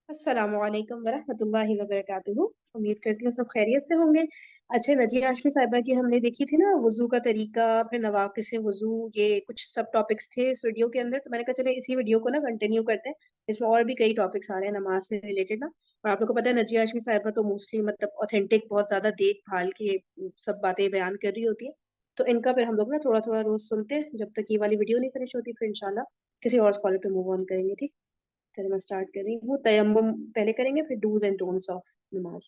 السلام علیکم ورحمۃ اللہ وبرکاتہ. امید کرتی ہوں سب خیریت سے ہوں گے. اچھا نجیہ ہاشمی صاحبہ کی ہم نے دیکھی تھی نا وضو کا طریقہ، پھر نواقص سے وضو، یہ کچھ سب ٹاپکس تھے اس ویڈیو کے اندر، تو میں نے کہا چلے اسی ویڈیو کو نا کنٹینیو کرتے ہیں. اس میں اور بھی کئی ٹاپکس آ رہے ہیں نماز سے ریلیٹڈ نا. اور آپ لوگ کو پتہ ہے نجیہ ہاشمی صاحبہ تو موسٹلی مطلب اوتھینٹک بہت زیادہ دیکھ بھال کے سب باتیں بیان کر رہی ہوتی ہے. تو ان کا پھر ہم لوگ نا تھوڑا تھوڑا روز سنتے ہیں جب تک یہ والی ویڈیو نہیں فنش ہوتی، پھر انشاءاللہ کسی اور اسکالر پہ موو آن کریں گے. ٹھیک، چلے میں اسٹارٹ کر رہی ہوں. تیمم پہلے کریں گے، پھر ڈوز اینڈ ڈونٹس آف نماز.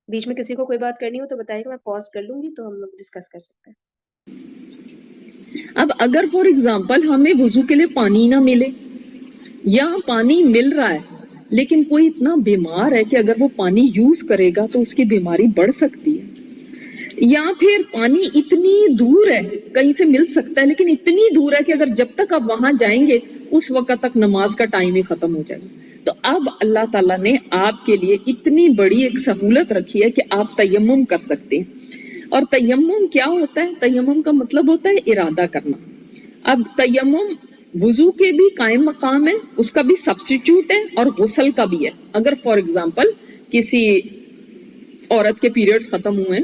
بیچ میں کسی کو کوئی بات کرنی ہو تو بتائیے گا، میں پاز کر لوں گی تو ہم لوگ ڈسکس کر سکتے ہیں. اب اگر فار ایگزامپل ہمیں وضو کے لیے پانی نہ ملے یا پانی مل رہا ہے لیکن کوئی اتنا بیمار ہے کہ اگر وہ پانی یوز کرے گا تو اس کی بیماری بڑھ سکتی ہے، یا پھر پانی اتنی دور ہے، کہیں سے مل سکتا ہے لیکن اتنی دور ہے کہ اگر جب تک آپ وہاں جائیں گے اس وقت تک نماز کا ٹائم ہی ختم ہو جائے گا. تو اب اللہ تعالیٰ نے آپ کے لیے اتنی بڑی ایک سہولت رکھی ہے کہ آپ تیمم کر سکتے ہیں. اور تیمم کیا ہوتا ہے؟ تیمم کا مطلب ہوتا ہے ارادہ کرنا. اب تیمم وضو کے بھی قائم مقام ہے، اس کا بھی سبسٹیٹیوٹ ہے اور غسل کا بھی ہے. اگر فار ایگزامپل کسی عورت کے پیریڈز ختم ہوئے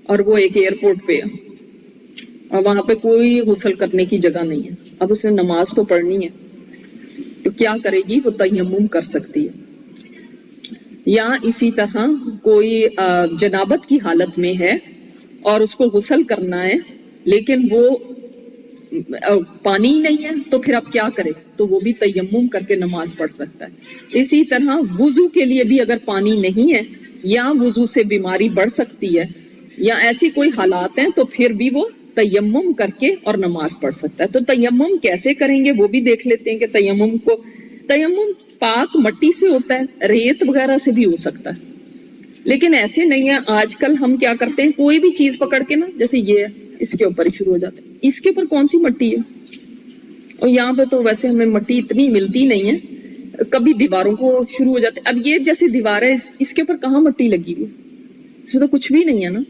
اور وہ ایک ایئرپورٹ پہ ہے اور وہاں پہ کوئی غسل کرنے کی جگہ نہیں ہے، اب اسے نماز تو پڑھنی ہے تو کیا کرے گی؟ وہ تیمم کر سکتی ہے. یا اسی طرح کوئی جنابت کی حالت میں ہے اور اس کو غسل کرنا ہے لیکن وہ پانی ہی نہیں ہے تو پھر اب کیا کرے؟ تو وہ بھی تیمم کر کے نماز پڑھ سکتا ہے. اسی طرح وضو کے لیے بھی اگر پانی نہیں ہے یا وضو سے بیماری بڑھ سکتی ہے یا ایسی کوئی حالات ہیں تو پھر بھی وہ تیمم کر کے اور نماز پڑھ سکتا ہے. تو تیمم کیسے کریں گے وہ بھی دیکھ لیتے ہیں کہ تیمم پاک مٹی سے ہوتا ہے، ریت وغیرہ سے بھی ہو سکتا ہے لیکن ایسے نہیں ہے. آج کل ہم کیا کرتے ہیں، کوئی بھی چیز پکڑ کے نا، جیسے یہ ہے اس کے اوپر ہی شروع ہو جاتے ہیں، اس کے اوپر کون سی مٹی ہے؟ اور یہاں پہ تو ویسے ہمیں مٹی اتنی ملتی نہیں ہے، کبھی دیواروں کو شروع ہو جاتے. اب یہ جیسے دیوار ہے اس کے اوپر کہاں مٹی لگی ہوئی؟ اس میں تو کچھ بھی نہیں ہے نا.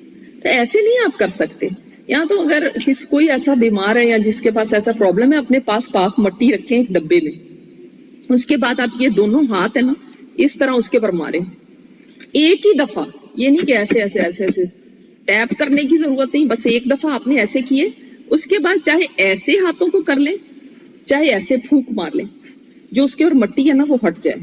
تو ایسے نہیں آپ کر سکتے. یا تو اگر کوئی ایسا بیمار ہے یا جس کے پاس ایسا پرابلم ہے، اپنے پاس پاک مٹی رکھیں ایک ڈبے میں. اس کے بعد آپ یہ دونوں ہاتھ ہے نا اس طرح اس کے پر مارے ایک ہی دفعہ، یہ نہیں کہ ایسے ایسے ایسے ایسے ٹیپ کرنے کی ضرورت نہیں، بس ایک دفعہ آپ نے ایسے کیے. اس کے بعد چاہے ایسے ہاتھوں کو کر لیں چاہے ایسے پھونک مار لیں، جو اس کے اور مٹی ہے نا وہ ہٹ جائے.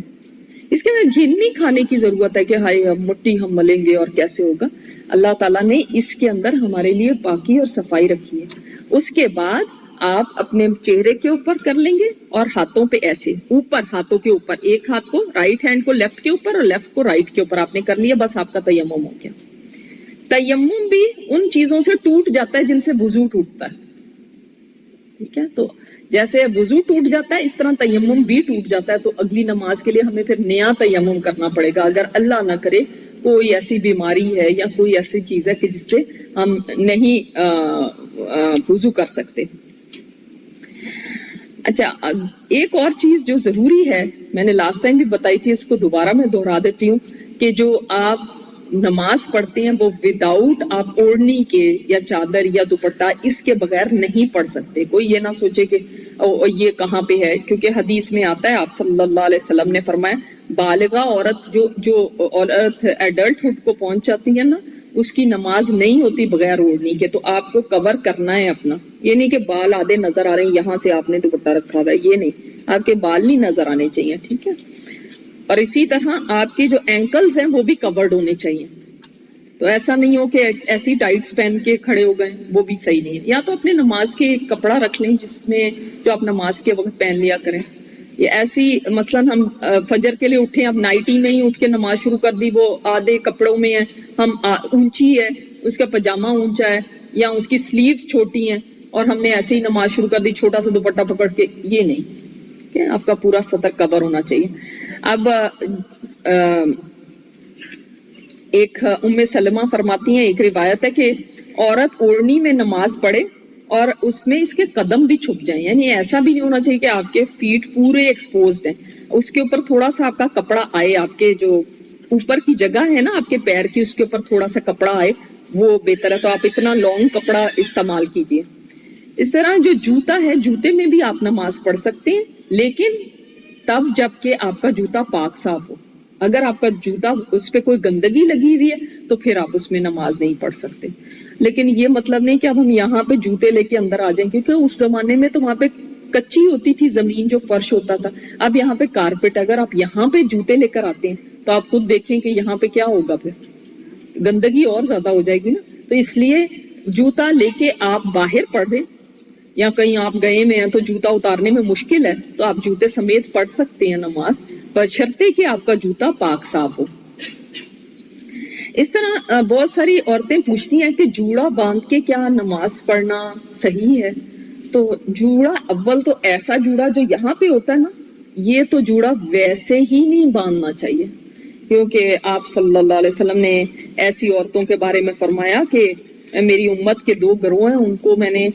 اس کے اندر گھن نہیں کھانے کی ضرورت ہے کہ ہائے مٹی ہم ملیں گے اور کیسے ہوگا. اللہ تعالیٰ نے اس کے اندر ہمارے لیے پاکی اور صفائی رکھی ہے. اس کے بعد آپ اپنے چہرے کے اوپر کر لیں گے اور ہاتھوں پہ ایسے اوپر، ہاتھوں کے اوپر، ایک ہاتھ کو رائٹ ہینڈ کو لیفٹ کے اوپر اور لیفٹ کو رائٹ کے اوپر آپ نے کر لیا، بس آپ کا تیمم ہو گیا. تیمم بھی ان چیزوں سے ٹوٹ جاتا ہے جن سے وضو ٹوٹتا ہے. ٹھیک ہے، تو جیسے وضو ٹوٹ جاتا ہے اس طرح تیمم بھی ٹوٹ جاتا ہے. تو اگلی نماز کے لیے ہمیں پھر نیا تیمم کرنا پڑے گا اگر اللہ نہ کرے کوئی ایسی بیماری ہے یا کوئی ایسی چیز ہے کہ جس سے ہم نہیں وضو کر سکتے. اچھا، ایک اور چیز جو ضروری ہے، میں نے لاسٹ ٹائم بھی بتائی تھی، اس کو دوبارہ میں دہرا دیتی ہوں کہ جو آپ نماز پڑھتے ہیں وہ وداؤٹ آپ اوڑھنی کے یا چادر یا دوپٹہ اس کے بغیر نہیں پڑھ سکتے. کوئی یہ نہ سوچے کہ یہ کہاں پہ ہے، کیونکہ حدیث میں آتا ہے آپ صلی اللہ علیہ وسلم نے فرمایا بالغہ عورت جو عورت ایڈلٹ ہوڈ کو پہنچ جاتی ہے نا اس کی نماز نہیں ہوتی بغیر اوڑھنی کے. تو آپ کو کور کرنا ہے اپنا، یہ نہیں کہ بال آدھے نظر آ رہے ہیں یہاں سے آپ نے دوپٹہ رکھا ہوا ہے، یہ نہیں، آپ کے بال نہیں نظر آنے چاہیے. ٹھیک ہے، اور اسی طرح آپ کے جو اینکلز ہیں وہ بھی کورڈ ہونے چاہیے. تو ایسا نہیں ہو کہ ایسی ٹائٹس پہن کے کھڑے ہو گئے، وہ بھی صحیح نہیں ہے. یا تو اپنے نماز کے کپڑا رکھ لیں جس میں جو آپ نماز کے وقت پہن لیا کریں. یہ ایسی مثلا ہم فجر کے لیے اٹھے، اب نائٹی میں ہی اٹھ کے نماز شروع کر دی، وہ آدھے کپڑوں میں ہے، ہم اونچی ہے، اس کا پاجامہ اونچا ہے یا اس کی سلیوز چھوٹی ہیں اور ہم نے ایسے ہی نماز شروع کر دی چھوٹا سا دوپٹہ پکڑ کے، یہ نہیں کہ آپ کا پورا سطر کور ہونا چاہیے. اب ایک ام سلمہ فرماتی ہیں، ایک روایت ہے کہ عورت اوڑھنی میں نماز پڑھے اور اس میں اس کے قدم بھی چھپ جائیں، یعنی ایسا بھی نہیں ہونا چاہیے کہ آپ کے فیٹ پورے ایکسپوزڈ ہیں، اس کے اوپر تھوڑا سا آپ کا کپڑا آئے، آپ کے جو اوپر کی جگہ ہے نا آپ کے پیر کی اس کے اوپر تھوڑا سا کپڑا آئے، وہ بہتر ہے. تو آپ اتنا لانگ کپڑا استعمال کیجیے. اس طرح جو جوتا ہے، جوتے میں بھی آپ نماز پڑھ سکتے ہیں لیکن تب جب کہ آپ کا جوتا پاک صاف ہو. اگر آپ کا جوتا اس پہ کوئی گندگی لگی ہوئی ہے تو پھر آپ اس میں نماز نہیں پڑھ سکتے. لیکن یہ مطلب نہیں کہ اب ہم یہاں پہ جوتے لے کے اندر آ جائیں، کیونکہ اس زمانے میں تو وہاں پہ کچی ہوتی تھی زمین، جو فرش ہوتا تھا. اب یہاں پہ کارپیٹ، اگر آپ یہاں پہ جوتے لے کر آتے ہیں تو آپ خود دیکھیں کہ یہاں پہ کیا ہوگا، پھر گندگی اور زیادہ ہو جائے گی نا. تو اس لیے جوتا لے کے آپ باہر پڑھ دیں، یا کہیں آپ گئے میں ہیں تو جوتا اتارنے میں مشکل ہے تو آپ جوتے سمیت پڑھ سکتے ہیں نماز، بشرطے کہ آپ کا جوتا پاک صاف ہو. اس طرح بہت ساری عورتیں پوچھتی ہیں کہ جوڑا باندھ کے کیا نماز پڑھنا صحیح ہے؟ تو جوڑا، اول تو ایسا جوڑا جو یہاں پہ ہوتا ہے نا، یہ تو جوڑا ویسے ہی نہیں باندھنا چاہیے، کیونکہ آپ صلی اللہ علیہ وسلم نے ایسی عورتوں کے بارے میں فرمایا کہ میری امت کے 2 گروہ ہیں، ان کو میں نے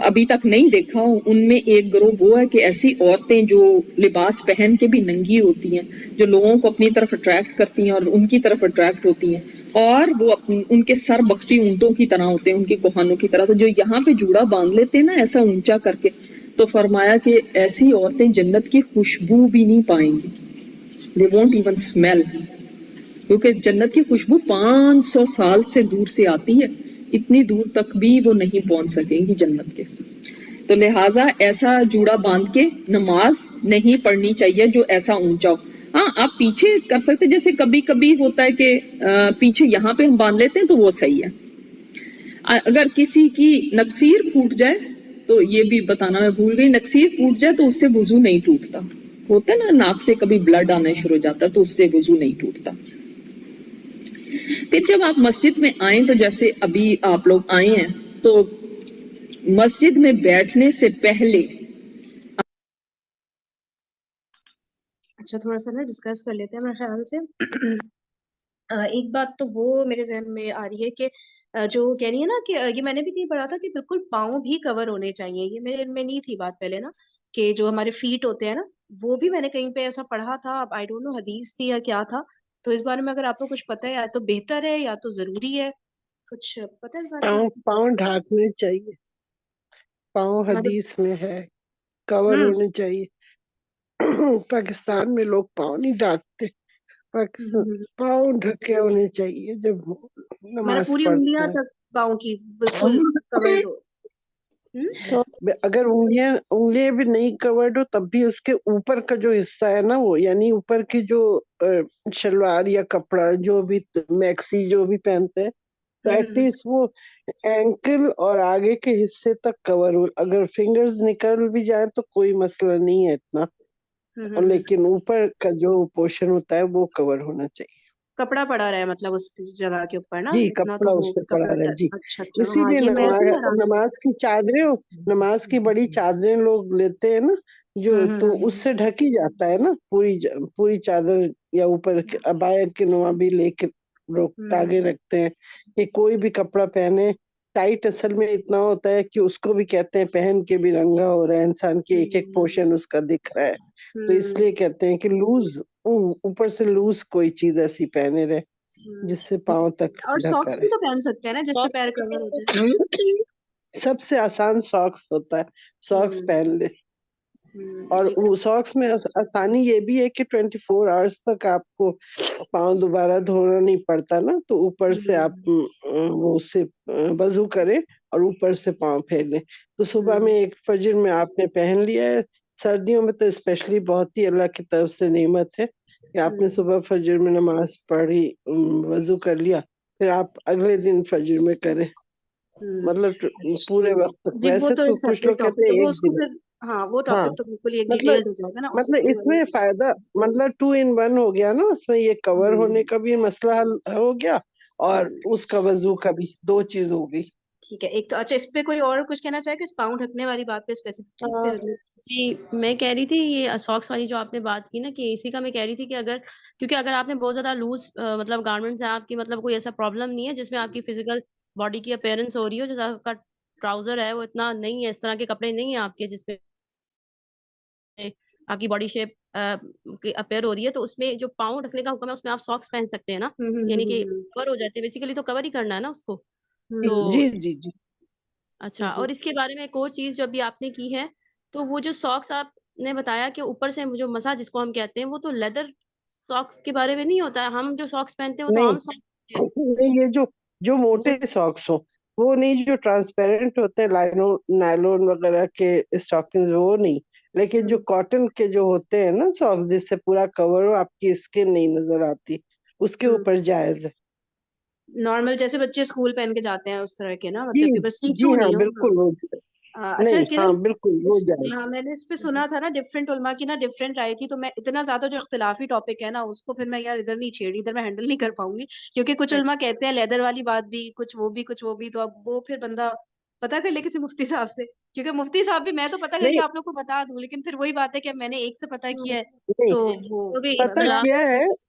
ابھی تک نہیں دیکھا. ان میں ایک گروہ وہ ہے کہ ایسی عورتیں جو لباس پہن کے بھی ننگی ہوتی ہیں، جو لوگوں کو اپنی طرف اٹریکٹ کرتی ہیں اور ان کی طرف اٹریکٹ ہوتی ہیں، اور وہ ان کے سر بختی اونٹوں کی طرح ہوتے ہیں، ان کی کوہانوں کی طرح. تو جو یہاں پہ جوڑا باندھ لیتے ہیں نا ایسا اونچا کر کے، تو فرمایا کہ ایسی عورتیں جنت کی خوشبو بھی نہیں پائیں گی. they won't even smell، کیونکہ جنت کی خوشبو 500 سال سے دور سے آتی ہے، اتنی دور تک بھی وہ نہیں پہنچ سکیں گی جنت کے. تو لہٰذا ایسا جوڑا باندھ کے نماز نہیں پڑھنی چاہیے جو ایسا اونچا ہو. ہاں آپ پیچھے کر سکتے، جیسے کبھی کبھی ہوتا ہے کہ پیچھے یہاں پہ ہم باندھ لیتے ہیں تو وہ صحیح ہے. اگر کسی کی نکسیر پھوٹ جائے، تو یہ بھی بتانا میں بھول گئی، نکسیر پھوٹ جائے تو اس سے وضو نہیں ٹوٹتا. ہوتا ہے نا ناک سے کبھی بلڈ آنا شروع ہو جاتا ہے تو اس سے وضو نہیں ٹوٹتا. پھر جب آپ مسجد میں آئیں تو جیسے ابھی آپ لوگ آئے ہیں تو مسجد میں بیٹھنے سے پہلے اچھا تھوڑا سا نا ڈسکس کر لیتے ہیں میرے خیال سے. ایک بات تو وہ میرے ذہن میں آ رہی ہے کہ جو کہہ رہی ہے نا کہ یہ میں نے بھی کہیں پڑھا تھا کہ بالکل پاؤں بھی کور ہونے چاہیے. یہ میرے علم میں نہیں تھی بات پہلے نا، کہ جو ہمارے فیٹ ہوتے ہیں نا، وہ بھی میں نے کہیں پہ ایسا پڑھا تھا. اب آئی ڈونٹ نو حدیث تھی یا کیا تھا. تو اس بارے میں اگر آپ کو کچھ پتہ ہے، یا تو بہتر ہے یا تو ضروری ہے، کچھ پتہ ہے اس بارے میں؟ پاؤں ڈھانکنے چاہیے، پاؤں مطلب حدیث میں ہے کور ہونے چاہیے. پاکستان میں لوگ پاؤں نہیں ڈھانکتے، پاکستان پاؤں ڈھکے ہونے چاہیے جب مطلب نماز پوری انگلیاں پڑھتا ہے. تک پاؤں کی بالکل کورڈ ہو. اگر انگلیاں بھی نہیں کورڈ ہو تب بھی اس کے اوپر کا جو حصہ ہے نا، وہ یعنی اوپر کی جو شلوار یا کپڑا جو بھی میکسی جو بھی پہنتے ہیں، تو ایٹ لیسٹ وہ اینکل اور آگے کے حصے تک کور ہو. اگر فنگرز نکل بھی جائیں تو کوئی مسئلہ نہیں ہے اتنا، لیکن اوپر کا جو پورشن ہوتا ہے وہ کور ہونا چاہیے. کپڑا پڑا رہا ہے مطلب اس جگہ کے اوپر نا، جی اتنا تو کپڑا وہ اس پہ پڑا کپڑا. رہا ہے. جی اچھا اچھا، اسی ہاں لیے یہ میں بھی آرام سے. نماز کی چادریں، نماز کی بڑی چادریں لوگ لیتے ہیں نا جو، تو اس سے ڈھک ہی جاتا ہے نا پوری چادر، یا اوپر عبایا کے نوا بھی لے کے لوگ تاگے رکھتے ہیں کہ کوئی بھی کپڑا پہنے. ٹائٹ اصل میں اتنا ہوتا ہے کہ اس کو بھی کہتے ہیں پہن کے بھی رنگا ہو رہا ہے، انسان کی ایک ایک پورشن اس کا دکھ رہا ہے. تو اس لیے کہتے ہیں کہ لوز، اوپر سے لوز کوئی چیز ایسی پہنے رہے جس سے پاؤں تک اور ڈھکا ساکس بھی رہے. تو پہن سکتے ہیں نا جس سے پیر کور ہو جائے. سب سے آسان ساکس ہوتا ہے، ساکس پہن لے. اور ساکس میں آسانی یہ بھی ہے کہ 24 آورس تک آپ کو پاؤں دوبارہ دھونا نہیں پڑتا نا. تو اوپر سے آپ وہ اس سے وضو کریں اور اوپر سے پاؤں پھیر لیں. تو صبح میں ایک فجر میں آپ نے پہن لیا ہے. سردیوں میں تو اسپیشلی بہت ہی اللہ کی طرف سے نعمت ہے کہ آپ نے صبح فجر میں نماز پڑھی، وضو کر لیا، پھر آپ اگلے دن فجر میں کریں، مطلب پورے وقت تک. جی وہ ویسے تو تو ایک کچھ سیپریٹ لوگ کہتے ٹاپک ہے، ہیں وہ ایک اس کو دن. پھر ہاں وہ ہاں ٹاپک تو بالکل ایک مطلب ڈیٹیلڈ ہو جائے گا نا اس مطلب کے اس بارے میں میں. فائدہ، مطلب 2 in 1 ہو گیا نا، اس میں یہ کور ہونے کا بھی مسئلہ حل ہو گیا اور اس کا وضو کا بھی، 2 چیز ہو گئی. ٹھیک ہے. ایک تو اچھا، اس پہ کوئی اور کچھ کہنا چاہے کہ اس پاؤں ڈھکنے والی بات پہ اسپیسیفکلی پھر جی میں کہہ رہی تھی یہ ساکس والی جو آپ نے بات کی نا، کہ اسی کا میں کہہ رہی تھی کہ کیونکہ اگر آپ نے بہت زیادہ لوز مطلب گارمنٹس ہیں آپ کی، مطلب کوئی ایسا پرابلم نہیں ہے جس میں آپ کی فزیکل باڈی کی اپیرنس ہو رہی ہو، جیسا آپ کا ٹراؤزر ہے وہ اتنا نہیں ہے، اس طرح کے کپڑے نہیں ہیں آپ کے جس میں آپ کی باڈی شیپ اپیئر ہو رہی ہے، تو اس میں جو پاؤں ڈھکنے کا حکم ہے اس میں آپ ساکس پہن سکتے ہیں نا، یعنی کہ کور ہو جاتے ہیں. بیسیکلی تو کور ہی کرنا ہے نا اس کو. تو جی جی جی. اچھا، اور اس کے بارے میں ایک اور چیز جو ابھی آپ نے کی ہے، تو وہ جو ساکس آپ نے بتایا کہ اوپر سے جو مسا جس کو ہم کہتے ہیں وہ تو لیدر ساکس کے بارے میں نہیں ہوتا ہے. ہم جو ساکس پہنتے ہیں وہ تو عام ساکس ہوتے ہیں. نہیں یہ جو موٹے ساکس ہو وہ نہیں، جو ٹرانسپیرنٹ ہوتے ہیں نائلون وغیرہ کے اسٹاکنگ وہ نہیں، لیکن جو کاٹن کے جو ہوتے ہیں نا ساکس جس سے پورا کور ہو، آپ کی اسکن نہیں نظر آتی، اس کے اوپر جائز ہے. نارمل جیسے بچے اسکول پہن کے جاتے ہیں اس طرح کے نا، جی مطلب کہ بس سی جی تھرو ہاں نہیں ہو. بالکل وہ اچھا نہیں، ہاں بالکل وہ جائز. ہاں میں نے اس پہ سنا تھا نا، ڈفرینٹ علماء کی نا ڈفرینٹ رائے تھی، تو میں اتنا زیادہ جو اختلافی ٹاپک ہے نا اس کو پھر میں یار ادھر نہیں چھیڑی، ادھر میں ہینڈل نہیں کر پاؤں گی، کیونکہ کچھ علماء کہتے ہیں لیدر والی بات بھی، کچھ وہ بھی کچھ وہ بھی، تو اب وہ پھر بندہ پتا کر لے کسی مفتی صاحب سے، کیونکہ مفتی صاحب بھی، میں تو پتا کر کے نہیں آپ لوگ کو بتا دوں، لیکن پھر وہی بات ہے کہ میں نے ایک سے پتا کیا ہے نہیں، تو وہ وہ بھی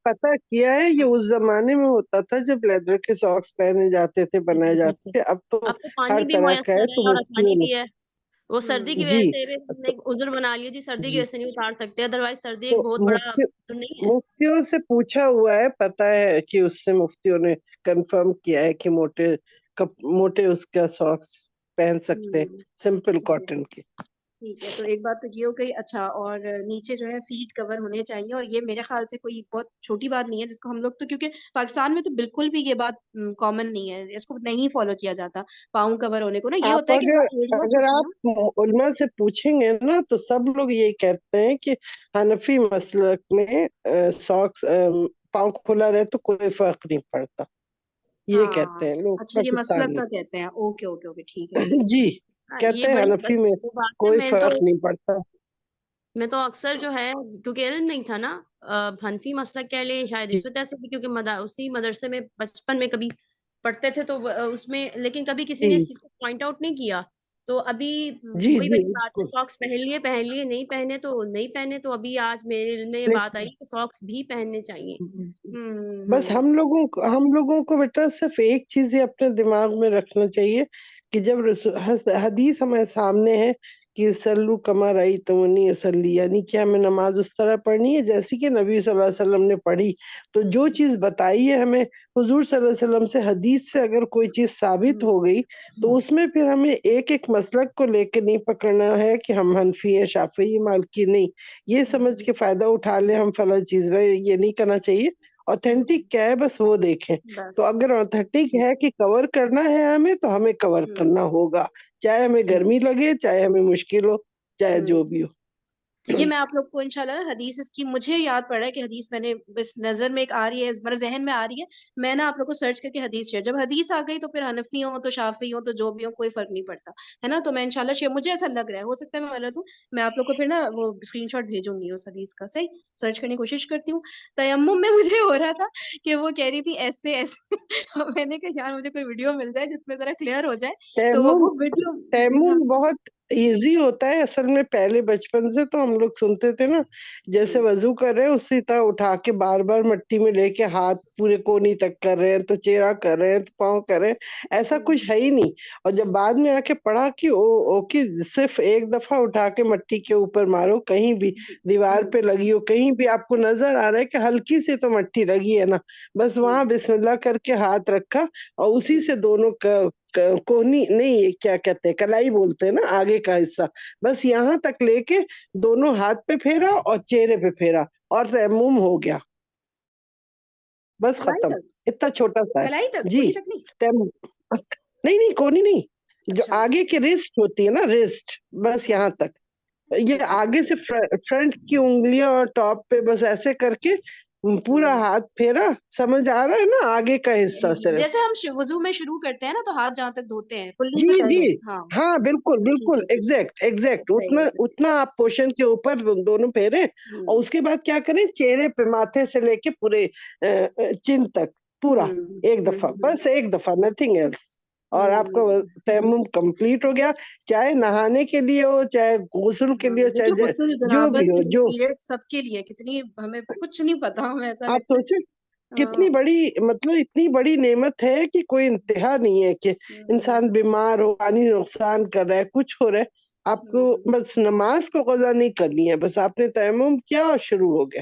پتہ کیا ہے یہ اس زمانے میں ہوتا تھا جب لیدر کے ساکس پہنے جاتے تھے، بنائے جاتے تھے. اب تو اب تو پانی ہر بھی طرح کا میسر ہے، ہے تو اور آسانی مفتیوں نے بھی ہے. وہ سردی کی وجہ جی سے بھی عذر بنا لیا جی، سردی کی جی وجہ سے نہیں اتار سکتے، ادروائز سردی تو ایک بہت بڑا عذر نہیں ہے. مفتیوں سے پوچھا ہوا ہے، پتا ہے کہ اس سے مفتیوں نے کنفرم کیا ہے کہ موٹے اس کا ساکس پہن سکتے ہیں، سمپل کاٹن کے. ٹھیک ہے، تو ایک بات تو یہ ہو گئی. اچھا، اور نیچے جو ہے فیٹ کور ہونے چاہیے، اور یہ میرے خیال سے کوئی بہت چھوٹی بات نہیں ہے جس کو ہم لوگ تو، کیونکہ پاکستان میں تو بالکل بھی یہ بات کامن نہیں ہے، اس کو نہیں فالو کیا جاتا پاؤں کور ہونے کو نا. یہ ہوتا ہے کہ ایڑیاں اگر چھپی ہوں. آپ علماء سے پوچھیں گے نا تو سب لوگ یہی کہتے ہیں کہ حنفی مسلک میں ساکس پاؤں کھلا رہے تو کوئی فرق نہیں پڑتا، یہ کہتے ہیں لوگ اچھا، یہ پاکستان مسلک میں. کا کہتے ہیں. اوکے اوکے اوکے، ٹھیک ہے. جی یہ کہتے ہیں بڑی حنفی میں وہ بات ہے. کوئی فرق نہیں پڑتا. میں تو اکثر جو ہے، کیونکہ علم نہیں تھا نا، حنفی مسلک کہہ لیں شاید اس وجہ سے بھی، کیونکہ اسی مدرسے میں بچپن میں کبھی پڑھتے تھے تو اس میں، لیکن کبھی کسی نے جی اس چیز کو پوائنٹ آؤٹ نہیں کیا. تو ابھی جی وہی جی بڑی بات ہے، بالکل. ساکس پہن لیے نہیں پہنے تو نہیں پہنے. تو ابھی آج میرے علم میں یہ بات آئی کہ ساکس بھی پہننے چاہیے. بس ہم لوگوں کو بیٹا صرف ایک چیز اپنے دماغ میں رکھنا چاہیے کہ جب حدیث ہمارے سامنے ہے کہ سلو کما رأیتمونی اصلی، یعنی کہ ہمیں نماز اس طرح پڑھنی ہے جیسی کہ نبی صلی اللہ علیہ وسلم نے پڑھی. تو جو چیز بتائی ہے ہمیں حضور صلی اللہ علیہ وسلم سے، حدیث سے اگر کوئی چیز ثابت ہو گئی تو اس میں پھر ہمیں ایک ایک مسلک کو لے کے نہیں پکڑنا ہے کہ ہم حنفی ہیں، شافعی، مالکی. نہیں، یہ سمجھ کے فائدہ اٹھا لیں ہم فلاں چیز میں، یہ نہیں کرنا چاہیے. اوتھینٹک کیا ہے بس وہ دیکھیں. تو اگر اوتھینٹک ہے کہ کور کرنا ہے ہمیں تو ہمیں کور کرنا ہوگا، چاہے ہمیں گرمی لگے، چاہے ہمیں مشکل ہو، چاہے جو بھی ہو. یہ میں آپ لوگ کو انشاءاللہ حدیث اس کی مجھے یاد پڑ رہا ہے کہ حدیث میں نے بس نظر میں ایک آ رہی ہے، میرے ذہن میں آ رہی ہے، میں نا آپ لوگ کو سرچ کر کے حدیث شیئر، جب حدیث آ گئی تو پھر حنفی ہوں تو شافعی ہوں تو جو بھی ہوں کوئی فرق نہیں پڑتا ہے نا. تو میں انشاءاللہ شیئر، مجھے ایسا لگ رہا ہے، ہو سکتا ہے میں غلط ہوں، میں آپ لوگ کو پھر نا وہ اسکرین شاٹ بھیجوں گی اس حدیث کا. صحیح سرچ کرنے کی کوشش کرتی ہوں. تیمم میں مجھے ہو رہا تھا کہ وہ کہہ رہی تھی ایسے ایسے میں نے کہا یار مجھے کوئی ویڈیو مل جائے جس میں ذرا کلیئر ہو جائے، تو وہ ویڈیو. تیمم بہت ایزی ہوتا ہے اصل میں. پہلے بچپن سے تو ہم لوگ سنتے تھے نا، جیسے وضو کر رہے ہیں اسی طرح اٹھا کے بار بار مٹی میں لے کے ہاتھ پورے کونی تک کر رہے ہیں، تو چہرہ کر رہے ہیں، تو پاؤں کر رہے ہیں، ایسا کچھ ہے ہی نہیں. اور جب بعد میں آ کے پڑھا کہ صرف ایک دفعہ اٹھا کے مٹی کے اوپر مارو، کہیں بھی دیوار پہ لگی ہو، کہیں بھی آپ کو نظر آ رہا ہے کہ ہلکی سے تو مٹی لگی ہے نا، بس وہاں بسم اللہ کر کے ہاتھ رکھا اور اسی سے دونوں کونی نہیں، کیا کہتے ہیں، کلائی بولتے ہیں نا، آگے کا حصہ، بس یہاں تک لے کے دونوں ہاتھ پہ پھیرا اور چہرے پہ پھیرا اور تیمم ہو گیا، بس کلائی ختم. تک، اتنا چھوٹا سا کلائی ہے تک، جی کونی تک نہیں. تیمم. نہیں کونی نہیں، جو اچھا آگے کی ریسٹ ہوتی ہے نا، ریسٹ، بس یہاں تک. اچھا یہ اچھا آگے سے فرنٹ کی انگلیاں اور ٹاپ پہ بس ایسے کر کے پورا ہاتھ پھیرا. سمجھ آ رہا ہے نا، آگے کا حصہ صرف. جیسے ہم وضو میں شروع کرتے ہیں نا تو ہاتھ جہاں تک دھوتے ہیں کلی جی سے جی پہلے. ہاں ہاں بالکل ٹھیک بالکل ہے ٹھیک ہے، ایگزیکٹ صحیح ہے صحیح. اتنا آپ پوشن کے اوپر دونوں پھیرے. اور اس کے بعد کیا کریں، چہرے پہ ماتھے سے لے کے پورے چن تک پورا ایک دفعہ، بس ایک دفعہ، نتھنگ ایلس. اور آپ کا تیمم کمپلیٹ ہو گیا، چاہے نہانے کے لیے ہو، چاہے غسل کے لیے ہو، دیکھیں چاہے غسل، جو بھی جنابت، ہو. جو پیریڈ سب کے لیے کتنی ہمیں کچھ نہیں پتا، ہمیں ایسا آپ لگتا سوچیں ہے. کتنی بڑی، مطلب اتنی بڑی نعمت ہے کہ کوئی انتہا نہیں ہے کہ انسان بیمار ہو، پانی نقصان کر رہا ہے، کچھ ہو رہا ہے، آپ کو بس نماز کو قضا نہیں کرنی ہے، بس آپ نے تیمم کیا اور شروع ہو گیا.